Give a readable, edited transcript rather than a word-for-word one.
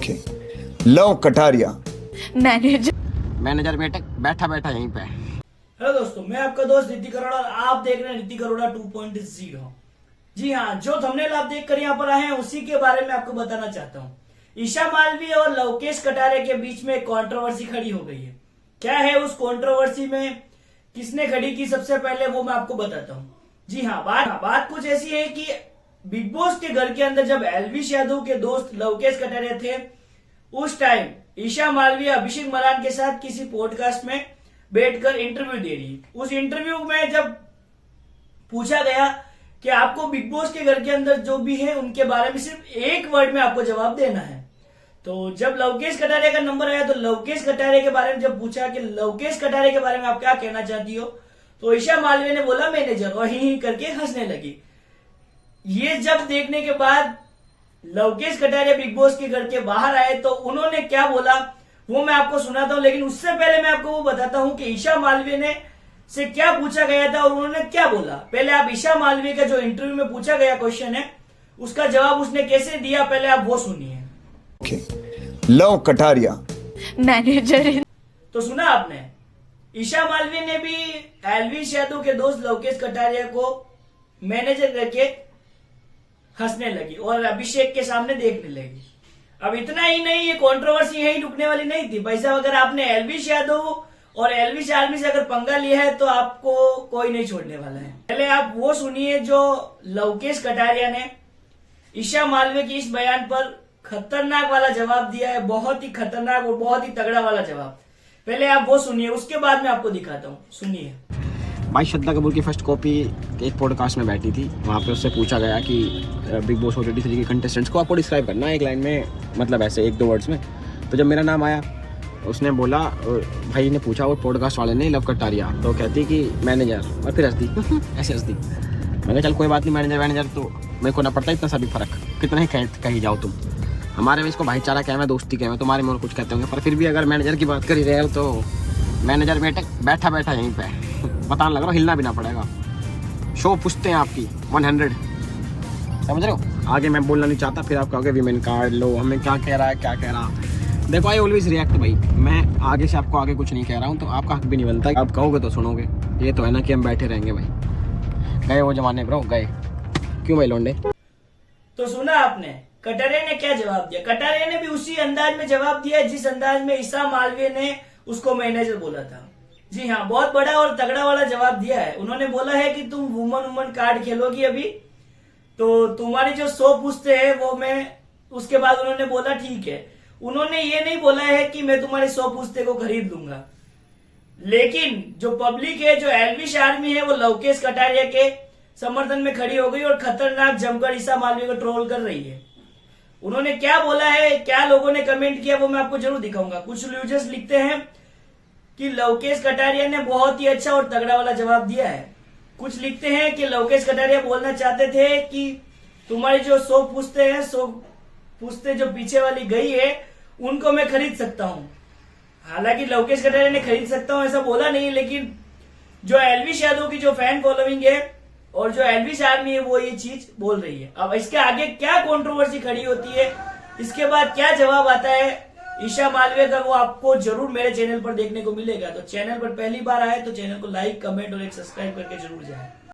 Love Kataria manager बैठा बैठा यहीं पे। हेलो दोस्तों, मैं आपका दोस्त ऋतिक अरोड़ा और आप देख रहे हैं ऋतिक अरोड़ा 2.0। जी हाँ, जो थंबनेल आप देखकर यहाँ पर आए हैं उसी के बारे में आपको बताना चाहता हूँ। ईशा मालवी और लवकेश कटारिया के बीच में एक कंट्रोवर्सी खड़ी हो गई है। क्या है उस कंट्रोवर्सी में, किसने खड़ी की, सबसे पहले वो मैं आपको बताता हूँ। जी हाँ, बात कुछ ऐसी है कि बिग बॉस के घर के अंदर जब एल्विश यादव के दोस्त लवकेश कटारिया थे, उस टाइम ईशा मालवी अभिषेक मलान के साथ किसी पॉडकास्ट में बैठकर इंटरव्यू दे रही। उस इंटरव्यू में जब पूछा गया कि आपको बिग बॉस के घर के अंदर जो भी है उनके बारे में सिर्फ एक वर्ड में आपको जवाब देना है, तो जब लवकेश कटारिया का नंबर आया तो लवकेश कटारिया के बारे में जब पूछा कि लवकेश कटारिया के बारे में आप क्या कहना चाहती हो, तो ईशा मालवी ने बोला मैनेजर, और ही करके हंसने लगी। ये जब देखने के बाद लवकेश कटारिया बिग बॉस के घर के बाहर आए तो उन्होंने क्या बोला वो मैं आपको सुनाता हूं, लेकिन उससे पहले मैं आपको वो बताता हूं कि ईशा मालवी ने से क्या पूछा गया था और उन्होंने क्या बोला। पहले आप ईशा मालवी का जो इंटरव्यू में पूछा गया क्वेश्चन है उसका जवाब उसने कैसे दिया, पहले आप वो सुनिए। Love Kataria manager. तो सुना आपने, ईशा मालवी ने भी एल्विश यादव के दोस्त लवकेश कटारिया को मैनेजर करके हंसने लगी और अभिषेक के सामने देखने लगी। अब इतना ही नहीं, ये कंट्रोवर्सी यही रुकने वाली नहीं थी भाई साहब। अगर आपने एल्विश यादव और एल्विश आर्मी से अगर पंगा लिया है तो आपको कोई नहीं छोड़ने वाला है। पहले आप वो सुनिए जो लवकेश कटारिया ने ईशा मालवी की इस बयान पर खतरनाक वाला जवाब दिया है, बहुत ही खतरनाक और बहुत ही तगड़ा वाला जवाब। पहले आप वो सुनिए, उसके बाद मैं आपको दिखाता हूँ, सुनिए। भाई श्रद्धा कपूर की फर्स्ट कॉपी एक पॉडकास्ट में बैठी थी, वहाँ पे उससे पूछा गया कि बिग बॉस ओटीटी 3 के कंटेस्टेंट्स को आपको डिस्क्राइब करना है एक लाइन में, मतलब ऐसे 1-2 वर्ड्स में। तो जब मेरा नाम आया उसने बोला, भाई ने पूछा वो पॉडकास्ट वाले ने, लव कटारिया, तो कहती कि मैनेजर, और फिर हंस दी ऐसे हंस दी। मैंने चल कोई बात नहीं, मैनेजर तो मेरे को ना पड़ता इतना सा भी फर्क, कितना ही कहीं जाओ तुम, हमारे में इसको भाईचारा क्या है, दोस्ती क्या है, तुम्हारे में और कुछ कहते होंगे, पर फिर भी अगर मैनेजर की बात कर ही रहे हो तो मैनेजर बैठा बैठा यहीं पे पता नहीं लग रहा, हिलना भी ना पड़ेगा। शो पूछते हैं आपकी 100, समझ रहे हो। आगे मैं बोलना नहीं चाहता, फिर आप कहोगे वीमेन कार्ड लो, हमें क्या कह रहा है क्या कह रहा। देखो आई ऑलवेज रिएक्ट भाई, मैं आगे से आपको आगे कुछ नहीं कह रहा हूँ तो आपका हक भी नहीं बनता, आप कहोगे तो सुनोगे। ये तो है ना कि हम बैठे रहेंगे भाई, गए वो जमाने ब्रो, गए क्यों भाई लौंडे। तो सुना आपने कटारिया ने क्या जवाब दिया। कटारिया ने भी उसी अंदाज में जवाब दिया जिस अंदाज में ईशा मालवी ने उसको मैनेजर बोला था। जी हाँ, बहुत बड़ा और तगड़ा वाला जवाब दिया है। उन्होंने बोला है कि तुम वुमन कार्ड खेलोगी अभी, तो तुम्हारी जो 100 पूछते हैं वो मैं, उसके बाद उन्होंने बोला ठीक है। उन्होंने ये नहीं बोला है कि मैं तुम्हारे 100 पूछते को खरीद लूंगा, लेकिन जो पब्लिक है, जो एल्विश आर्मी है, वो लवकेश कटारिया के समर्थन में खड़ी हो गई और खतरनाक जमकर ईशा मालवी को ट्रोल कर रही है। उन्होंने क्या बोला है, क्या लोगों ने कमेंट किया, वो मैं आपको जरूर दिखाऊंगा। कुछ यूजर्स लिखते हैं कि लवकेश कटारिया ने बहुत ही अच्छा और तगड़ा वाला जवाब दिया है। कुछ लिखते हैं कि लवकेश कटारिया बोलना चाहते थे कि तुम्हारी जो 100 पूछते हैं, 100 पूछते जो पीछे वाली गई है उनको मैं खरीद सकता हूं। हालांकि लवकेश कटारिया ने खरीद सकता हूं ऐसा बोला नहीं, लेकिन जो एल्विश यादव की जो फैन फॉलोइंग है और जो एल्विश आर्मी है वो ये चीज बोल रही है। अब इसके आगे क्या कंट्रोवर्सी खड़ी होती है, इसके बाद क्या जवाब आता है ईशा मालवी का, वो आपको जरूर मेरे चैनल पर देखने को मिलेगा। तो चैनल पर पहली बार आए तो चैनल को लाइक, कमेंट और एक सब्सक्राइब करके जरूर जाए।